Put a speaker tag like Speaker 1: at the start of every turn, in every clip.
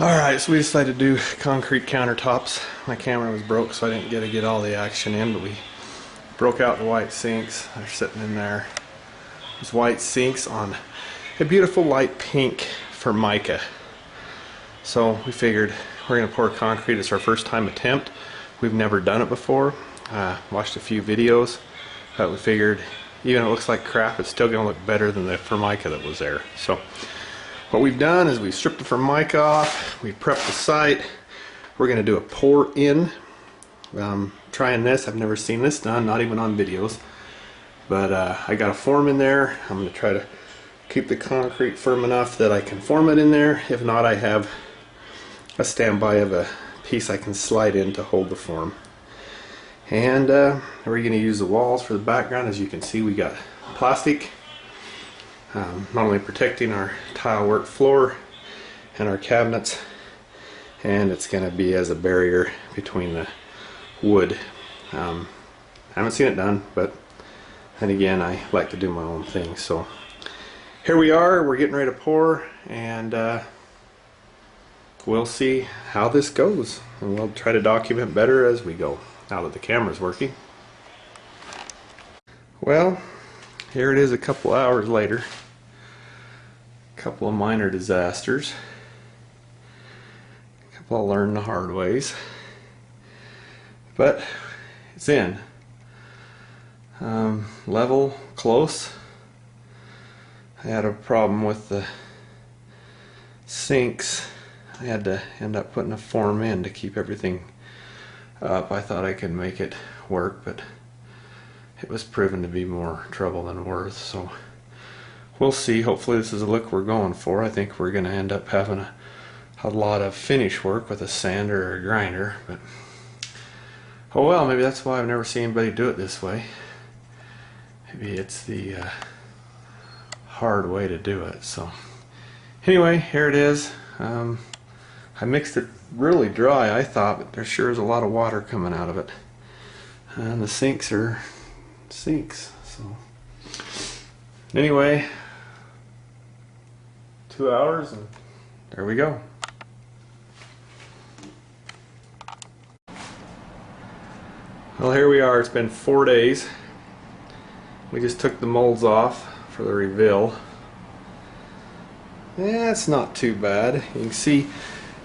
Speaker 1: Alright, so we decided to do concrete countertops. My camera was broke, so I didn't get to get all the action in, but we broke out the white sinks. They're sitting in there. Those white sinks on a beautiful light pink Formica. So we figured we're going to pour concrete. It's our first time attempt. We've never done it before. Watched a few videos, but we figured even if it looks like crap, it's still going to look better than the Formica that was there. So what we've done is we've stripped the Formica off, we've prepped the site. We're going to do a pour in. Trying this, I've never seen this done, not even on videos. But I got a form in there. I'm going to try to keep the concrete firm enough that I can form it in there. If not, I have a standby of a piece I can slide in to hold the form. And we're going to use the walls for the background. As you can see, we got plastic. Not only protecting our tile work floor and our cabinets, and it's going to be as a barrier between the wood. I haven't seen it done, but then again, I like to do my own thing. So here we are, we're getting ready to pour, and we'll see how this goes, and we'll try to document better as we go, now that the camera's working. Well, here it is a couple hours later. Couple of minor disasters. A couple I learned the hard ways. But it's in. Level, close. I had a problem with the sinks. I had to end up putting a form in to keep everything up. I thought I could make it work, but it was proven to be more trouble than worth. So we'll see. Hopefully this is the look we're going for. I think we're going to end up having a lot of finish work with a sander or a grinder, but oh well, maybe that's why I've never seen anybody do it this way. Maybe it's the hard way to do it. So anyway, here it is. I mixed it really dry, I thought, but there sure is a lot of water coming out of it. And the sinks are sinks. So anyway, 2 hours and there we go. Well, here we are. It's been 4 days. We just took the molds off for the reveal. Yeah, it's not too bad. You can see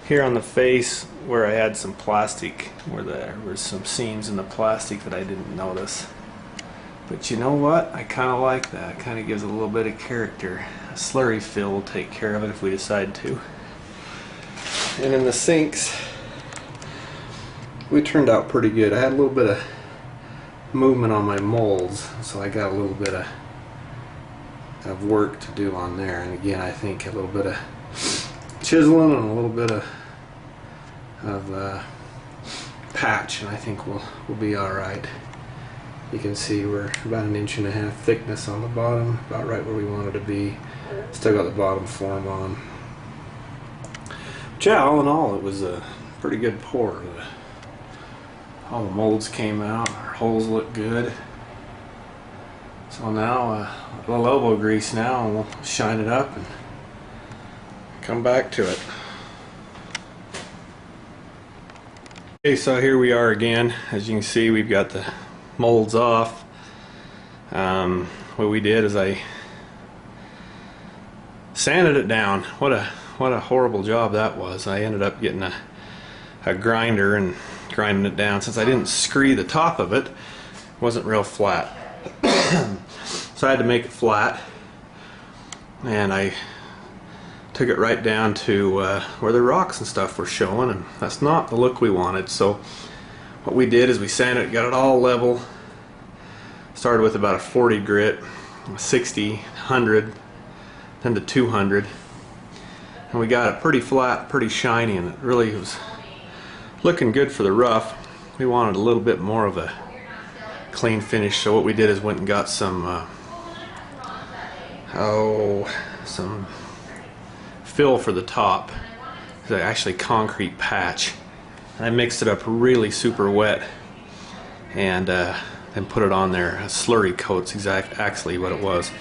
Speaker 1: here on the face where I had some plastic, where there was some seams in the plastic that I didn't notice. But you know what? I kind of like that. It kind of gives it a little bit of character. A slurry fill will take care of it if we decide to. And in the sinks, we turned out pretty good. I had a little bit of movement on my molds, so I got a little bit of work to do on there. And again, I think a little bit of chiseling and a little bit of patch, and I think we'll be all right. You can see we're about 1.5 inches thickness on the bottom, about right where we wanted to be. Still got the bottom form on. But yeah, all in all, it was a pretty good pour. All the molds came out, our holes look good. So now a little elbow grease now, and we'll shine it up and come back to it. Okay, so here we are again. As you can see, we've got the molds off. What we did is I sanded it down. What a horrible job that was. I ended up getting a grinder and grinding it down. Since I didn't scree the top of it, it wasn't real flat. So I had to make it flat, and I took it right down to where the rocks and stuff were showing, and that's not the look we wanted. So what we did is we sanded it, got it all level. Started with about a 40 grit, 60, 100, then to 200, and we got it pretty flat, pretty shiny, and it really was looking good for the rough. We wanted a little bit more of a clean finish, so what we did is went and got some some fill for the top. It's actually concrete patch, and I mixed it up really super wet, and then put it on there. A slurry coat's actually what it was.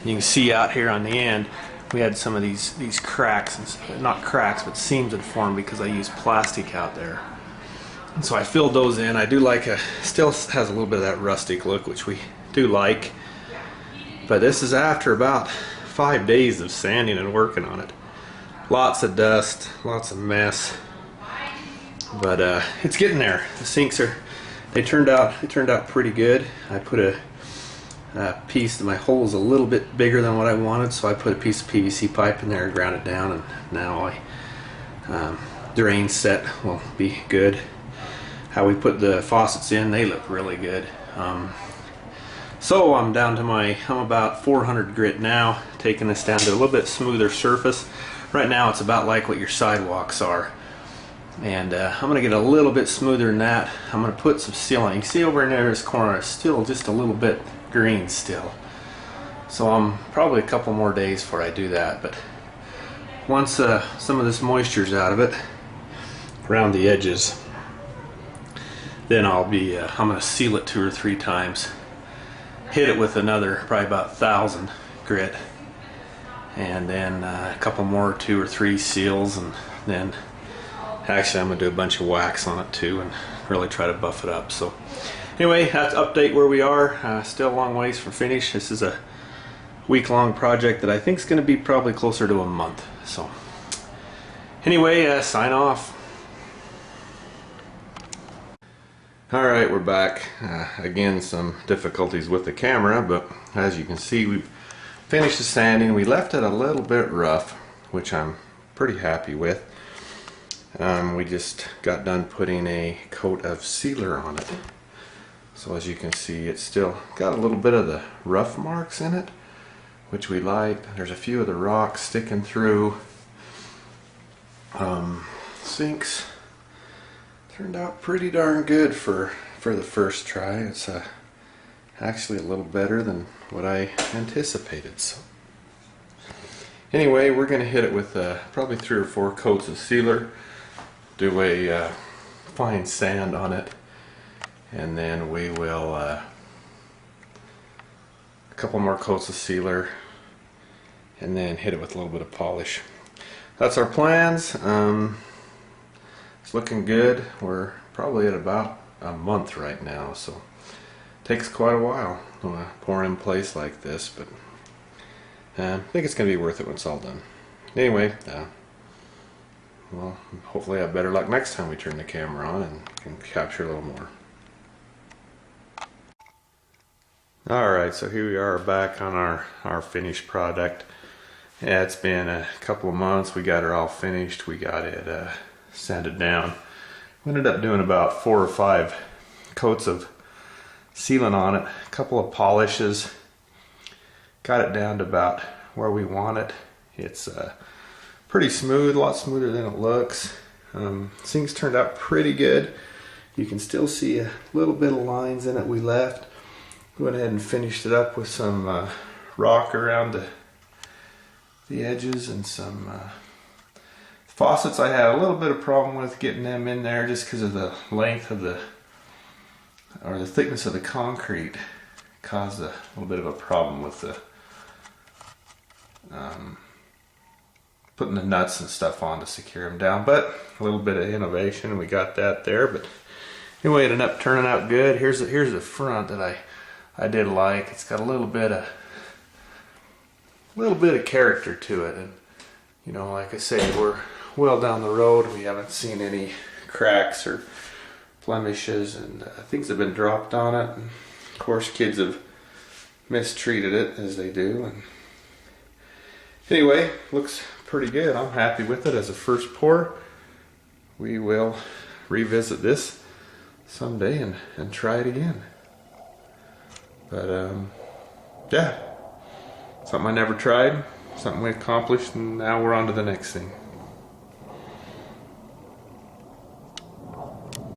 Speaker 1: And you can see out here on the end we had some of these cracks, not cracks, but seams had formed because I used plastic out there. And so I filled those in. I do like still has a little bit of that rustic look, which we do like. But this is after about 5 days of sanding and working on it. Lots of dust, lots of mess. But it's getting there. The sinks they turned out pretty good. I put a piece, my hole is a little bit bigger than what I wanted, so I put a piece of PVC pipe in there and ground it down, and now drain set will be good. How we put the faucets in, they look really good. So I'm down to I'm about 400 grit now, taking this down to a little bit smoother surface. Right now it's about like what your sidewalks are. And I'm going to get a little bit smoother than that. I'm going to put some seal on. You can see over in there, this corner is still just a little bit green still. So I'm probably a couple more days before I do that. But once some of this moisture's out of it, around the edges, then I'm going to seal it 2 or 3 times. Hit it with another, probably about 1,000 grit. And then a couple more, 2 or 3 seals, and then actually I'm going to do a bunch of wax on it too and really try to buff it up. So anyway, that's update where we are. Still a long ways from finish. This is a week-long project that I think is going to be probably closer to a month. So anyway, sign off. Alright, we're back. Again, some difficulties with the camera, but as you can see, we've finished the sanding. We left it a little bit rough, which I'm pretty happy with. We just got done putting a coat of sealer on it. So as you can see, it's still got a little bit of the rough marks in it, which we like. There's a few of the rocks sticking through. Sinks turned out pretty darn good for the first try. It's actually a little better than what I anticipated. So anyway, we're going to hit it with probably 3 or 4 coats of sealer. Do a fine sand on it, and then we will a couple more coats of sealer, and then hit it with a little bit of polish. That's our plans. It's looking good. We're probably at about a month right now, so it takes quite a while to pour in place like this, but I think it's going to be worth it when it's all done. Anyway, well, hopefully I have better luck next time we turn the camera on and can capture a little more. Alright, so here we are back on our finished product. Yeah, it's been a couple of months. We got it all finished. We got it sanded down. We ended up doing about 4 or 5 coats of sealant on it, a couple of polishes. Got it down to about where we want it. It's pretty smooth, a lot smoother than it looks. Things turned out pretty good. You can still see a little bit of lines in it we left. We went ahead and finished it up with some rock around the edges and some faucets. I had a little bit of problem with getting them in there just because of the length of the thickness of the concrete. Caused a little bit of a problem with the putting the nuts and stuff on to secure them down, but a little bit of innovation, we got that there. But anyway, it ended up turning out good. Here's the front that I did like. It's got a little bit of character to it, and you know, like I say, we're well down the road. We haven't seen any cracks or blemishes, and things have been dropped on it. And of course, kids have mistreated it as they do. And anyway, looks pretty good. I'm happy with it as a first pour. We will revisit this someday and try it again. But yeah, something I never tried, something we accomplished, and now we're on to the next thing.